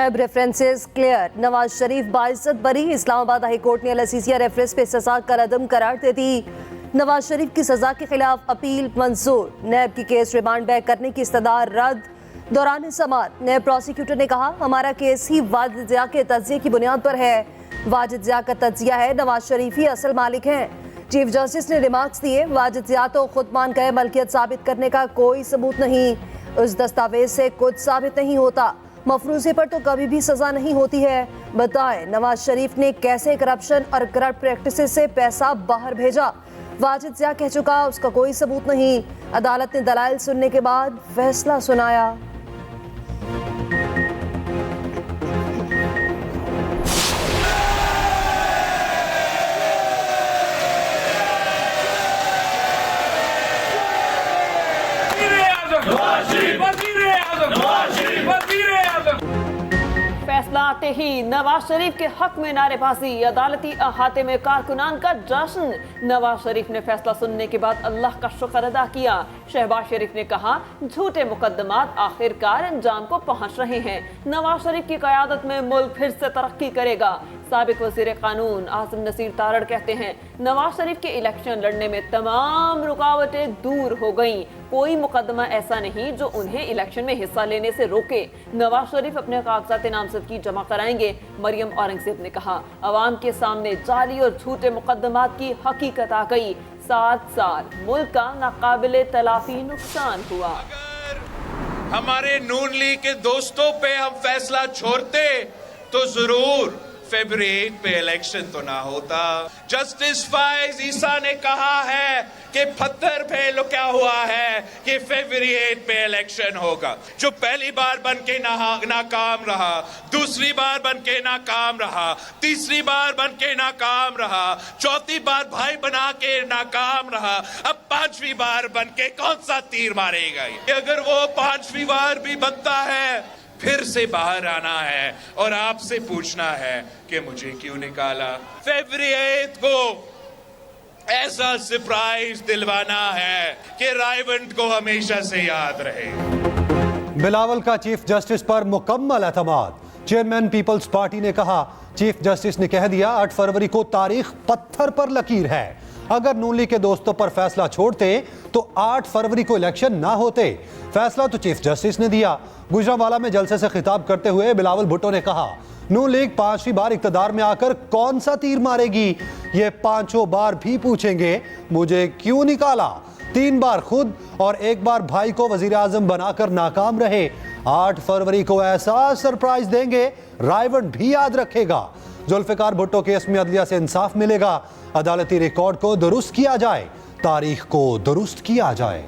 नैब references clear, Nawaz Sharif बाइज्जत बरी। Islamabad high court ने अल-असीसिया reference पे सजा का अदम करार दे दी। नवाज शरीफ की सजा के खिलाफ अपील मंजूर। नैब की केस रिमांड बैक करने की इस्तदा रद्द। दौरान समाअत नैब प्रोसिक्यूटर ने कहा, हमारा केस ही वाजिद ज़िया के तज्जिए की बुनियाद पर है। वाजिद ज़िया का तज्जिया है नवाज शरीफ ही असल मालिक हैं। चीफ जस्टिस ने रिमार्क्स दिए, वाजिद ज़िया तो खुद मान गए मलकियत साबित करने का कोई सबूत नहीं, उस दस्तावेज से कुछ साबित नहीं होता, मफरूजे पर तो कभी भी सजा नहीं होती है। बताएं नवाज शरीफ ने कैसे करप्शन और करप्ट प्रैक्टिसेस से पैसा बाहर भेजा। वाजिद ज़िया कह चुका उसका कोई सबूत नहीं। अदालत ने दलाइल सुनने के बाद फैसला सुनाया। फैसला आते ही नवाज शरीफ के हक में नारेबाजी, अदालती अहाते में कारकुनान का जश्न। नवाज शरीफ ने फैसला सुनने के बाद अल्लाह का शुक्र अदा किया। शहबाज शरीफ ने कहा, झूठे मुकदमात आखिरकार अंजाम को पहुंच रहे हैं। नवाज शरीफ की क़यादत में मुल्क फिर से तरक्की करेगा। साबिक वज़ीर कानून आज़म नसीर तारड़ कहते हैं, नवाज शरीफ के इलेक्शन लड़ने में तमाम रुकावटें दूर हो गईं। कोई मुकदमा ऐसा नहीं जो उन्हें इलेक्शन में हिस्सा लेने से रोके। नवाज शरीफ अपने कागजात नामजदगी जमा कराएंगे। मरियम औरंगजेब ने कहा, अवाम के सामने जाली और झूठे मुकदमात की हकीकत आ गई। 7 साल मुल्क का नाकाबिले तलाफी नुकसान हुआ। अगर हमारे नून लीग के दोस्तों पे हम फैसला छोड़ते तो जरूर फरवरी 8 पे इलेक्शन तो ना होता। जस्टिस फाइज ईसा ने कहा है कि पत्थर पे लुका हुआ है कि फरवरी 8 पे इलेक्शन होगा। जो पहली बार बन के नाकाम रहा, दूसरी बार बन के नाकाम रहा, तीसरी बार बन के नाकाम रहा, चौथी बार भाई बना के नाकाम रहा, अब 5वीं बार बन के कौन सा तीर मारेगा? अगर वो 5वीं बार भी बनता है, फिर से बाहर आना है और आपसे पूछना है कि मुझे क्यों निकाला। फरवरी 8 को ऐसा सरप्राइज दिलवाना है कि रायवंत को हमेशा से याद रहे। बिलावल का चीफ जस्टिस पर मुकम्मल एतमाद। चेयरमैन पीपल्स पार्टी ने कहा, चीफ जस्टिस ने कह दिया 8 फरवरी को तारीख पत्थर पर लकीर है। अगर नून लीग के दोस्तों पर फैसला छोड़ते तो 8 फरवरी को इलेक्शन ना होते। फैसला तो चीफ जस्टिस ने दिया। गुजरांवाला में जलसे से खिताब करते हुए बिलावल भुट्टो ने कहा, नून लीग 5वीं बार इक्तदार में आकर कौन सा तीर मारेगी? ये 5 बार भी पूछेंगे मुझे क्यों निकाला। 3 बार खुद और 1 बार भाई को वजीर आजम बनाकर नाकाम रहे। 8 फरवरी को ऐसा सरप्राइज देंगे रायवंत भी याद रखेगा। जुल्फिकार भुट्टो केस में अदलिया से इंसाफ मिलेगा। अदालती रिकॉर्ड को दुरुस्त किया जाए, तारीख को दुरुस्त किया जाए।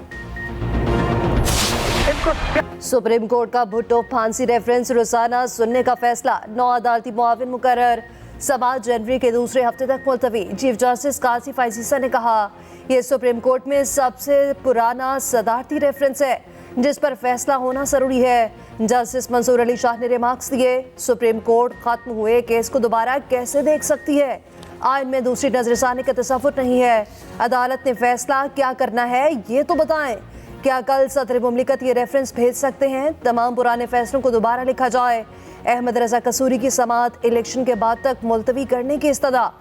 सुप्रीम कोर्ट का भुट्टो फांसी रेफरेंस रोजाना सुनने का फैसला। 9 अदालती मुआविन मुकर्रर। समाअत जनवरी के दूसरे हफ्ते तक मुलतवी। चीफ जस्टिस काजी फाइज ईसा ने कहा, यह सुप्रीम कोर्ट में सबसे पुराना सदारती रेफरेंस है जिस पर फैसला होना जरूरी है। जस्टिस मंसूर अली शाह ने रिमार्क्स दिए, सुप्रीम कोर्ट खत्म हुए केस को दोबारा कैसे देख सकती है? आइन में दूसरी नजरसानी का तसव्वुर नहीं है। अदालत ने फैसला क्या करना है ये तो बताएं। क्या कल सदर मुमलिकत ये रेफरेंस भेज सकते हैं? तमाम पुराने फैसलों को दोबारा लिखा जाए। अहमद रजा कसूरी की समाअत इलेक्शन के बाद तक मुलतवी करने की इस्तदा।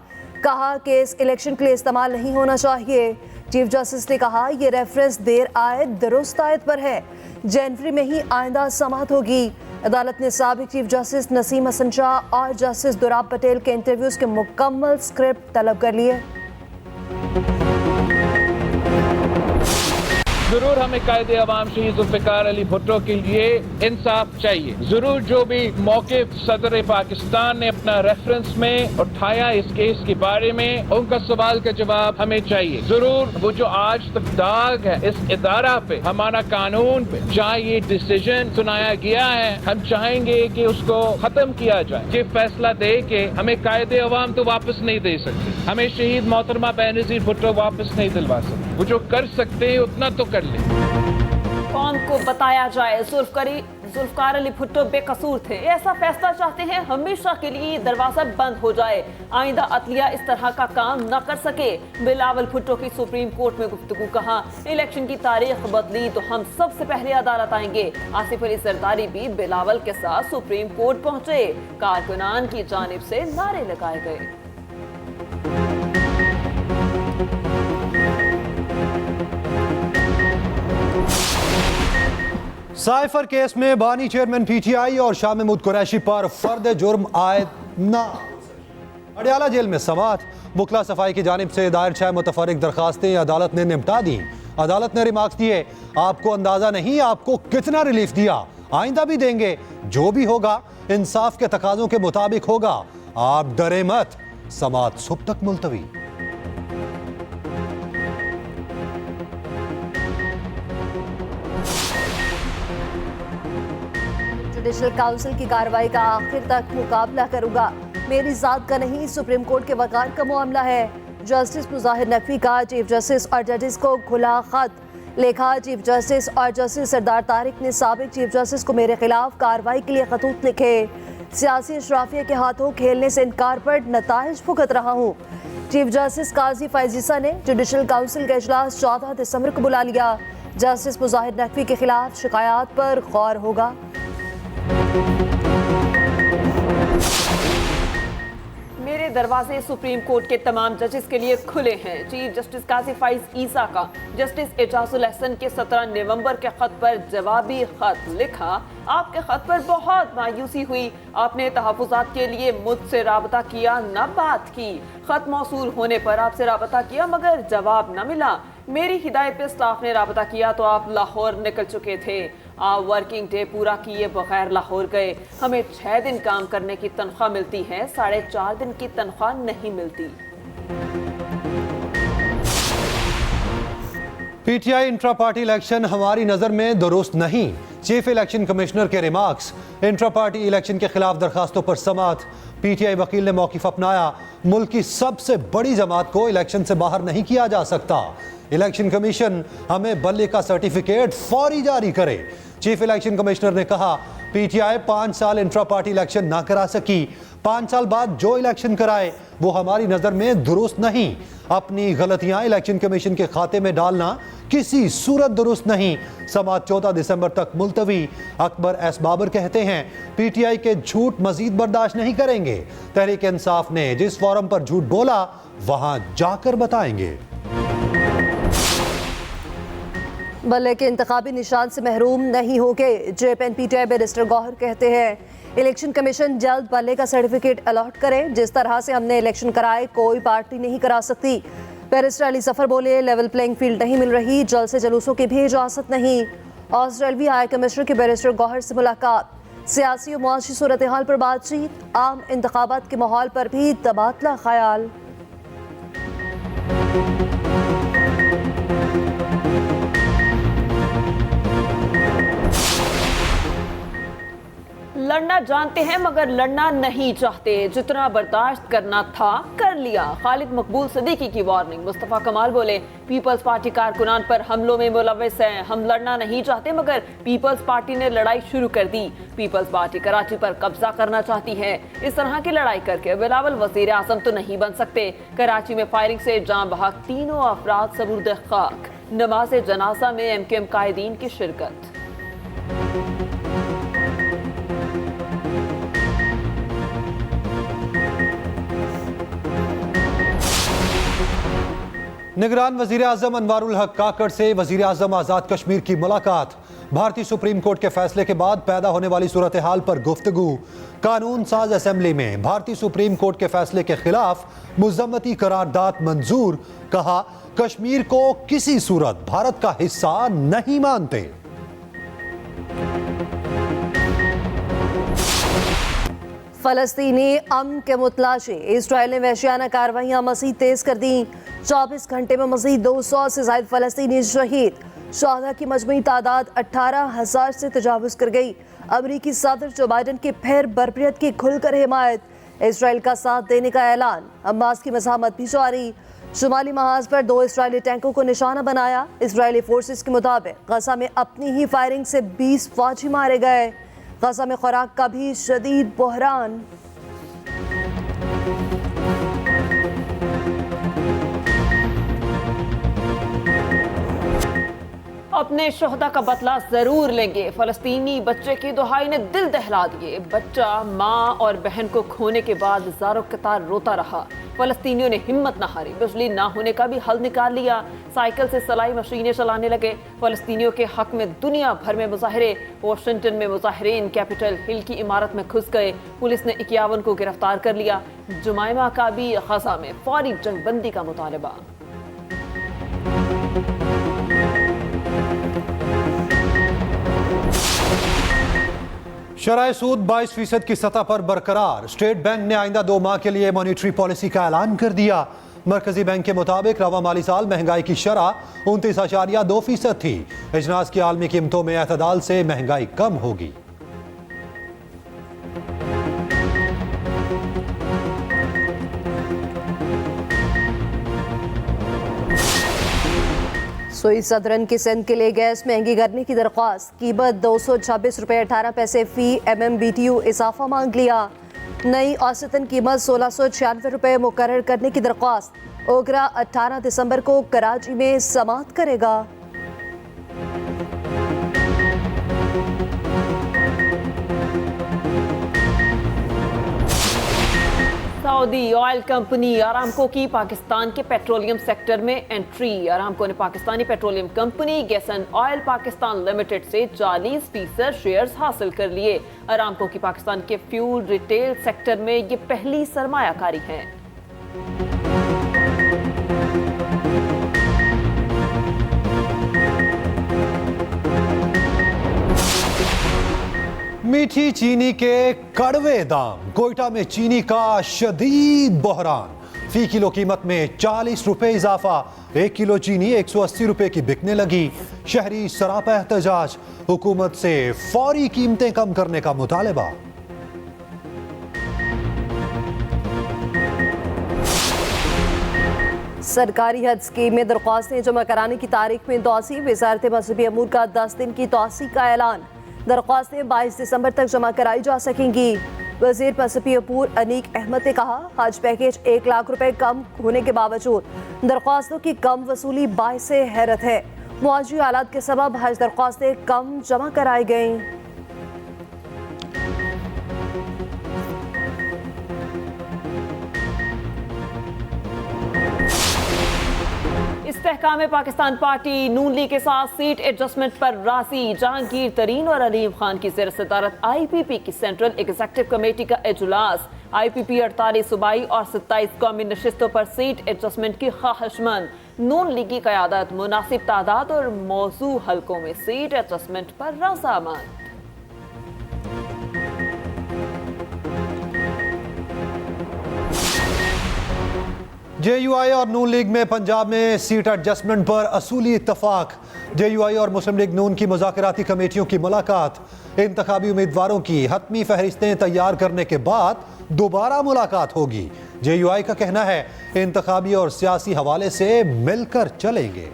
कहा केस इलेक्शन के लिए इस्तेमाल नहीं होना चाहिए। चीफ जस्टिस ने कहा, ये रेफरेंस देर आयत दुरुस्त आयत पर है। जनवरी में ही आइंदा समाअत होगी। अदालत ने साबिक चीफ जस्टिस नसीम हसन शाह और जस्टिस दुराब पटेल के इंटरव्यूज के मुकम्मल स्क्रिप्ट तलब कर लिए। जरूर हमें कायदे अवाम शहीद जुल्फिकार अली भुट्टो के लिए इंसाफ चाहिए। जरूर जो भी मौके सदर पाकिस्तान ने अपना रेफरेंस में उठाया इस केस के बारे में, उनका सवाल का जवाब हमें चाहिए। जरूर वो जो आज तक दाग है इस इदारा पे, हमारा कानून पे, जहाँ ये डिसीजन सुनाया गया है, हम चाहेंगे कि उसको खत्म किया जाए। कि फैसला दे के हमें कायदे अवाम तो वापस नहीं दे सकते, हमें शहीद मोहतरमा बेनजीर भुट्टो वापस नहीं दिलवा सकते। वो जो कर सकते हैं उतना तो कर ले। कौम को बताया जाए, जुल्फकार अली भुट्टो बेकसूर थे। ऐसा फैसला चाहते हैं हमेशा के लिए ये दरवाजा बंद हो जाए, आइंदा अदलिया इस तरह का काम न कर सके। बिलावल भुट्टो की सुप्रीम कोर्ट में गुफ्तगू। कहा, इलेक्शन की तारीख बदली तो हम सबसे पहले अदालत आएंगे। आसिफ अली जरदारी भी बिलावल के साथ सुप्रीम कोर्ट पहुंचे। कारकुनान की जानिब से नारे लगाए गए। साइफर केस में बानी चेयरमैन पीटीआई और शाह महमूद कुरैशी पर फर्द जुर्म आयद ना। अडयाला जेल में समाअत। बुकला सफाई की जानिब से दायर 6 मुतफर्रिक दरखास्तें अदालत ने निपटा दी। अदालत ने रिमार्क्स दिए, आपको अंदाजा नहीं आपको कितना रिलीफ दिया, आइंदा भी देंगे। जो भी होगा इंसाफ के तकाजों के मुताबिक होगा, आप डरे मत। समाअत सुबह तक मुलतवी। जुडिशल काउंसिल की कार्रवाई का आखिर तक मुकाबला करूंगा, मेरी जात का नहीं सुप्रीम कोर्ट के वकार का मामला है। जस्टिस मुजाहिर नकवी का चीफ जस्टिस और जजेस को खुला खत लिखा। चीफ जस्टिस और जस्टिस सरदार तारिक ने साबिक चीफ जस्टिस को मेरे खिलाफ कार्रवाई के लिए खतूत लिखे। सियासी अशराफिया के हाथों खेलने से इनकार पर नताइज भुगत रहा हूँ। चीफ जस्टिस काजी फैजीसा ने जुडिशल काउंसिल का इजलास 14 दिसंबर को बुला लिया। जस्टिस मुजाहिर नकवी के खिलाफ शिकायत पर गौर होगा। मेरे दरवाजे सुप्रीम कोर्ट के तमाम जजेस के लिए खुले हैं। चीफ जस्टिस काजी फैज ईसा का जस्टिस एजाजुल अहसन के 17 नवंबर के खत पर जवाबी खत लिखा। आपके खत पर बहुत मायूसी हुई, आपने तहफ़्फ़ुज़ात के लिए मुझसे राबता किया न बात की। खत मौसूल होने पर आपसे राबता किया मगर जवाब न मिला। मेरी हिदायत पे स्टाफ ने राबता किया तो आप लाहौर निकल चुके थे। आप वर्किंग डे पूरा किए बगैर लाहौर गए। हमें 6 दिन काम करने की तनख्वाह मिलती है, 4.5 दिन की तनख्वाह नहीं मिलती। पीटीआई इंट्रा पार्टी इलेक्शन हमारी नजर में दुरुस्त नहीं। चीफ इलेक्शन कमिश्नर के रिमार्क्स। इंट्रा पार्टी इलेक्शन के खिलाफ दरखास्तों पर समाअत। पीटीआई वकील ने मौकिफ अपनाया, मुल्क की सबसे बड़ी जमात को इलेक्शन से बाहर नहीं किया जा सकता। इलेक्शन कमीशन हमें बल्ले का सर्टिफिकेट फौरी जारी करे। चीफ इलेक्शन कमिश्नर ने कहा, पीटीआई 5 साल इंट्रा पार्टी इलेक्शन ना करा सकी, 5 साल बाद जो इलेक्शन कराए वो हमारी नजर में दुरुस्त नहीं। अपनी गलतियां इलेक्शन कमीशन के खाते में डालना किसी सूरत दुरुस्त नहीं। समाअत 14 दिसंबर तक मुलतवी। अकबर एस बाबर कहते हैं, पीटीआई के झूठ मजीद बर्दाश्त नहीं करेंगे। तहरीक इंसाफ ने जिस फोरम पर झूठ बोला वहां जाकर बताएंगे। बल्ले के इंतखाबी निशान से महरूम नहीं होंगे। जेएपीटीआई बैरिस्टर गौहर कहते हैं, इलेक्शन कमीशन जल्द बल्ले का सर्टिफिकेट अलॉट करे। जिस तरह से हमने इलेक्शन कराए कोई पार्टी नहीं करा सकती। बैरिस्टर अली जफर बोले, लेवल प्लेइंग फील्ड नहीं मिल रही, जल्द से जुलूसों की भी इजाजत नहीं। ऑस्ट्रेलवी हाई कमिश्नर के बैरिस्टर गौहर से मुलाकात। सियासी और मुआशी सूरत हाल पर बातचीत। आम इंतखाबात के माहौल पर भी तबादला ख्याल। लड़ना जानते हैं मगर लड़ना नहीं चाहते। जितना बर्दाश्त करना था कर लिया। खालिद मकबूल सिद्दीकी की वार्निंग। मुस्तफ़ा कमाल बोले, पीपल्स पार्टी कारकुनान पर हमलों में मुलव्वस है। हम लड़ना नहीं चाहते मगर पीपल्स पार्टी ने लड़ाई शुरू कर दी। पीपल्स पार्टी कराची पर कब्जा करना चाहती है। इस तरह की लड़ाई करके बिलावल वज़ीर आज़म तो नहीं बन सकते। कराची में फायरिंग से जान बहक 3 अफराद सबूर्द खाक। नमाज जनाजा में MKM कायदीन की शिरकत। निगरान वजीर आजम अनवारुल हक काकड़ से वजीर आजम आज़ाद कश्मीर की मुलाकात। भारतीय सुप्रीम कोर्ट के फैसले के बाद पैदा होने वाली सूरत हाल पर गुफ्तगू। कानून साज असेंबली में भारतीय सुप्रीम कोर्ट के फैसले के खिलाफ मुज़म्मती करारदाद मंजूर। कहा, कश्मीर को किसी सूरत भारत का हिस्सा नहीं मानते। फलस्तीनी अमन के मुतलाशी। इसराइल ने वहशियाना कार्रवाइयां मज़ीद तेज कर दी। 24 घंटे में मज़ीद 200 से ज़ायद फलस्तीनी शहीद। शहदा की मजमूई तादाद 18,000 से तजावुज़ कर गई। अमरीकी सदर जो बाइडन की फिर बरबरीत की खुलकर हिमायत। इसराइल का साथ देने का ऐलान। हमास की मज़ाहमत भी जारी। शुमाली महाज पर 2 इजरायली टैंकों को निशाना बनाया। इजरायली फोर्सेस के मुताबिक गजा में अपनी ही फायरिंग से 20 फौजी मारे गए। गजा में खुराक का भी शदीद बहरान। अपने शोहदा का बदला जरूर लेंगे, फलस्तीनी बच्चे की दुहाई ने दिल दहला दिए। बच्चा माँ और बहन को खोने के बाद ज़ारो कतार रोता रहा। फलस्तीनियों ने हिम्मत न हारी, बिजली ना होने का भी हल निकाल लिया। साइकिल से सिलाई मशीनें चलाने लगे। फलस्तीनियों के हक में दुनिया भर में मुजाहरे। वाशिंगटन में मुजाहरीन कैपिटल हिल की इमारत में घुस गए। पुलिस ने 51 को गिरफ्तार कर लिया। जुमाइमा का भी गजा में फौरी जंगबंदी का मुतालबा। शरह सूद 22% की सतह पर बरकरार। स्टेट बैंक ने आइंदा 2 माह के लिए मॉनिटरी पॉलिसी का ऐलान कर दिया। मरकजी बैंक के मुताबिक रवा माली साल महंगाई की शरह 29.2% थी। इजनास की आलमी कीमतों में एतदाल से महंगाई कम होगी। सोई सदरन की सिंध के लिए गैस महंगी करने की दरख्वास्त। कीमत 226 रुपये 18 पैसे फी MMBTU इजाफा मांग लिया। नई औसतन कीमत 1696 रुपये मुकर्रर करने की दरख्वास्त। ओगरा 18 दिसंबर को कराची में समाअत करेगा। सऊदी ऑयल कंपनी अरामको की पाकिस्तान के पेट्रोलियम सेक्टर में एंट्री। अरामको ने Pakistani petroleum company gas and oil Pakistan limited से 40% शेयर्स हासिल कर लिए। अरामको की पाकिस्तान के फ्यूल रिटेल सेक्टर में ये पहली सरमायाकारी है। मीठी चीनी के कड़वे दाम। कोयटा में चीनी का शदीद बहरान। फी किलो कीमत में 40 रुपए इजाफा। 1 किलो चीनी 180 रुपए की बिकने लगी। शहरी सरापा एहतजाज। हुकूमत से फौरी कीमतें कम करने का मुतालबा। सरकारी हज स्कीम में दरख्वास्तें जमा कराने की तारीख में तौसी। वजारत मजहबी अमूर का 10 दिन की तौसी का ऐलान। दरख्वास्तें 22 दिसंबर तक जमा कराई जा सकेंगी। वजीर मजहबी अमूर अनीक अहमद ने कहा, हज पैकेज 1 लाख रुपए कम होने के बावजूद दरख्वास्तों की कम वसूली बाइसे हैरत है। मुआजी हालात के सबब हज दरख्वास्तें कम जमा कराई गईं। इस्तेहकाम पाकिस्तान पार्टी नून लीग के साथ सीट एडजस्टमेंट पर राजी। जहांगीर तरीन और अलीम खान की ज़ेर सदारत IPP की सेंट्रल एग्जीक्यूटिव कमेटी का इजलास। IPP 48 सूबाई और 27 कौमी नशिस्तों पर सीट एडजस्टमेंट की ख्वाहिशमंद। नून लीग की क़यादत मुनासिब तादाद और मौजू हलकों में सीट एडजस्टमेंट पर रज़ामंद। JUI और नून लीग में पंजाब में सीट एडजस्टमेंट पर असूली इत्तफाक। JUI और मुस्लिम लीग नून की मुज़ाकराती कमेटियों की मुलाकात। इंतखाबी उम्मीदवारों की हतमी फहरिस्तें तैयार करने के बाद दोबारा मुलाकात होगी। JUI का कहना है इंतखाबी और सियासी हवाले से मिलकर चलेंगे।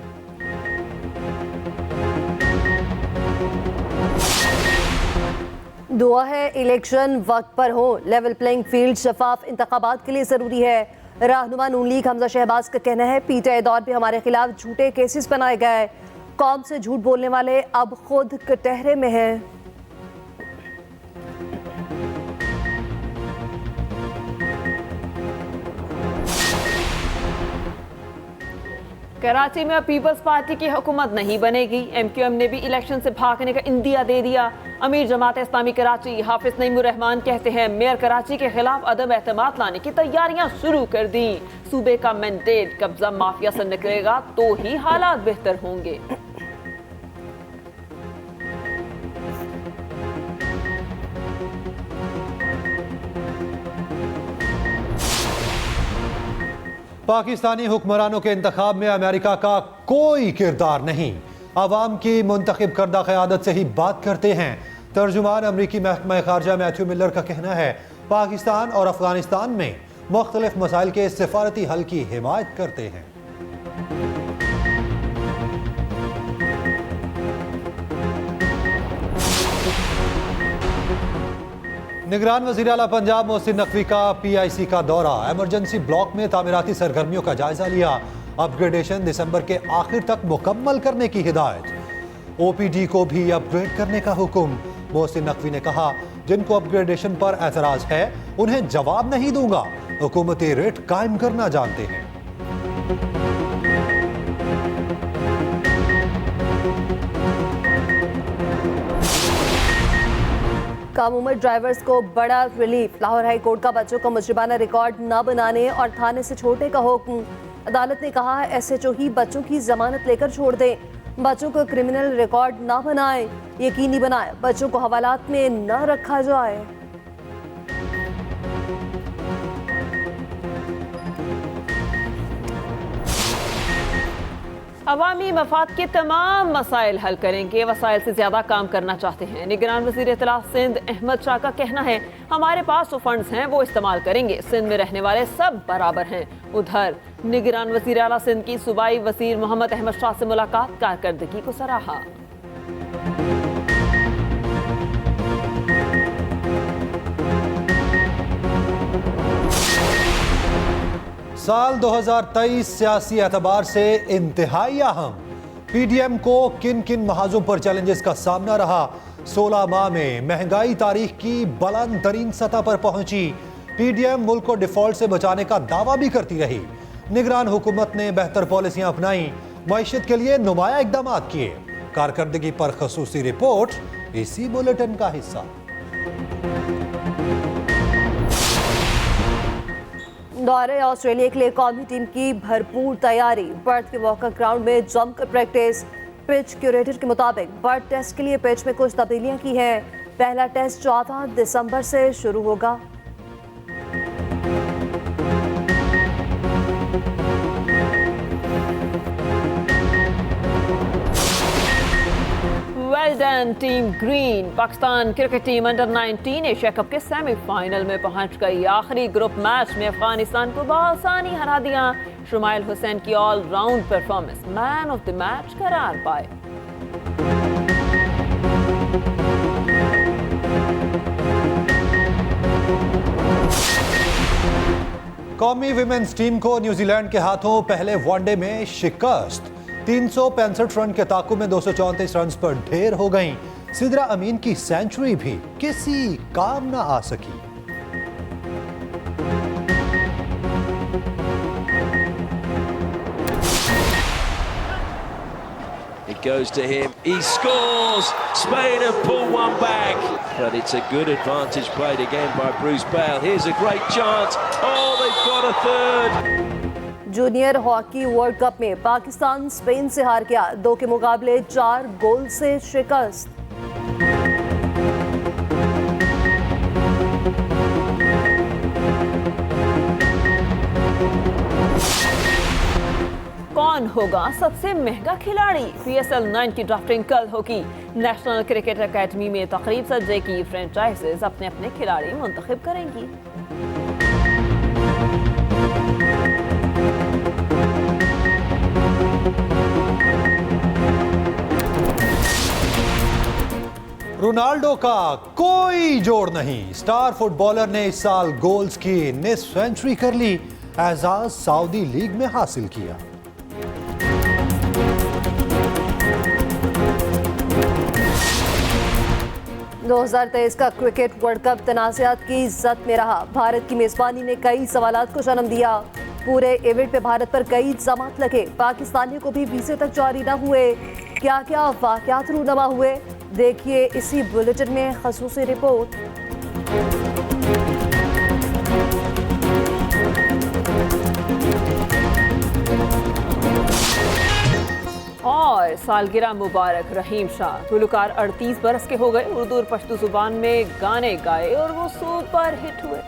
दुआ है इलेक्शन वक्त पर हो। लेवल प्लेइंग फील्ड शफाफ इंतखाबात के लिए ज़रूरी है। रहनुमा नून लीग हमजा शहबाज का कहना है, पीटीआई दौर में हमारे खिलाफ झूठे केसेस बनाए गए। कौम से झूठ बोलने वाले अब खुद कटहरे में हैं। कराची में अब पीपल्स पार्टी की हुकूमत नहीं बनेगी। MQM ने भी इलेक्शन से भागने का इंदिया दे दिया। अमीर जमात इस्लामी कराची हाफिज नईमुर रहमान कहते हैं, मेयर कराची के खिलाफ अदम एतमाद लाने की तैयारियां शुरू कर दी। सूबे का मैंडेट कब्जा माफिया से निकलेगा तो ही हालात बेहतर होंगे। पाकिस्तानी हुक्मरानों के इंतखाब में अमेरिका का कोई किरदार नहीं। अवाम की मुंतखब करदा क़यादत से ही बात करते हैं। तर्जुमान अमरीकी महकमा खारजा मैथ्यू मिलर का कहना है, पाकिस्तान और अफगानिस्तान में मुख्तलिफ मसाइल के सिफारती हल की हिमायत करते हैं। निगरान वज़ीर आला पंजाब मोहसिन नकवी का PIC का दौरा, इमरजेंसी ब्लॉक में तामीराती सरगर्मियों का जायजा लिया। अपग्रेडेशन दिसंबर के आखिर तक मुकम्मल करने की हिदायत। OPD को भी अपग्रेड करने का हुक्म। मोहसिन नकवी ने कहा, जिनको अपग्रेडेशन पर एतराज है उन्हें जवाब नहीं दूंगा, हुकूमती रेट कायम करना जानते हैं। कम उम्र ड्राइवर्स को बड़ा रिलीफ। लाहौर हाई कोर्ट का बच्चों का मुजरिमाना रिकॉर्ड न बनाने और थाने से छोड़ने का हुक्म। अदालत ने कहा SHO ही बच्चों की जमानत लेकर छोड़ दें। बच्चों को क्रिमिनल रिकॉर्ड न बनाएं, यकीनी बनाएं बच्चों को हवालात में न रखा जाए। अवामी मफाद के तमाम मसाइल हल करेंगे, वसाइल से ज्यादा काम करना चाहते हैं। निगरान वजीर इत्तलाफ सिंध अहमद शाह का कहना है, हमारे पास जो फंड्स हैं वो इस्तेमाल करेंगे, सिंध में रहने वाले सब बराबर हैं। उधर निगरान वजीर आला सिंध की सूबाई वजीर मोहम्मद अहमद शाह से मुलाकात, कारकर्दगी को सराहा। साल 2023 सियासी एतबार से इंतहाई अहम। PDM को किन किन महाजों पर चैलेंजेस का सामना रहा। 16 माह में महंगाई तारीख की बुलंद तरीन सतह पर पहुंची। PDM मुल्क को डिफॉल्ट से बचाने का दावा भी करती रही। निगरान हुकूमत ने बेहतर पॉलिसियां अपनाई, मईशत के लिए नुमाया इकदाम किए। कारकर्दगी पर खसूसी रिपोर्ट इसी बुलेटिन का हिस्सा। दौरे ऑस्ट्रेलिया के लिए कौमी टीम की भरपूर तैयारी। बर्थ के वॉकर ग्राउंड में जमकर प्रैक्टिस। पिच क्यूरेटर के मुताबिक बर्थ टेस्ट के लिए पिच में कुछ तब्दीलियां की हैं। पहला टेस्ट 14 दिसंबर से शुरू होगा। Well done team green. Pakistan cricket team under-19 Asia cup के सेमीफाइनल में पहुंच गई। आखिरी ग्रुप मैच में अफगानिस्तान को बआसानी हरा दिया। शुमाइल हुसैन की all round performance man of the match करार पाए। कौमी विमेंस टीम को न्यूजीलैंड के हाथों पहले वनडे में शिकस्त। 365 रन के ताकू में 234 रन पर ढेर हो गईं। सिद्रा अमीन की सेंचुरी भी किसी काम न आ सकी। It goes to him, he scores! Spain have pulled one back, but it's a good advantage played again by Bruce Bale. Here's a great chance, oh they've got a third! Junior hockey world cup में Pakistan Spain से हार गया। 2 के मुकाबले 4 गोल से शिकस्त। कौन होगा सबसे महंगा खिलाड़ी? PSL 9 की ड्राफ्टिंग कल होगी। नेशनल क्रिकेट एकेडमी में तकरीब सज्जे की फ्रेंचाइजीज अपने अपने खिलाड़ी मुंतखब करेंगी। रोनाल्डो का कोई जोड़ नहीं। स्टार फुटबॉलर ने इस साल गोल्स की निस्फ सेंचुरी कर ली, एजाज सऊदी लीग में हासिल किया। दो 2023 का क्रिकेट वर्ल्ड कप तनाज़ात की जद में रहा। भारत की मेजबानी ने कई सवालात को जन्म दिया। पूरे इवेंट पे भारत पर कई इल्जामात लगे। पाकिस्तानियों को भी वीजे तक जारी न हुए। क्या क्या वाक़यात रूनमा हुए, देखिए इसी बुलेटिन में ख़ुसूसी रिपोर्ट। और सालगिरह मुबारक रहीम शाह। गुलकार 38 बरस के हो गए। उर्दू और पश्तो जुबान में गाने गाए और वो सुपर हिट हुए।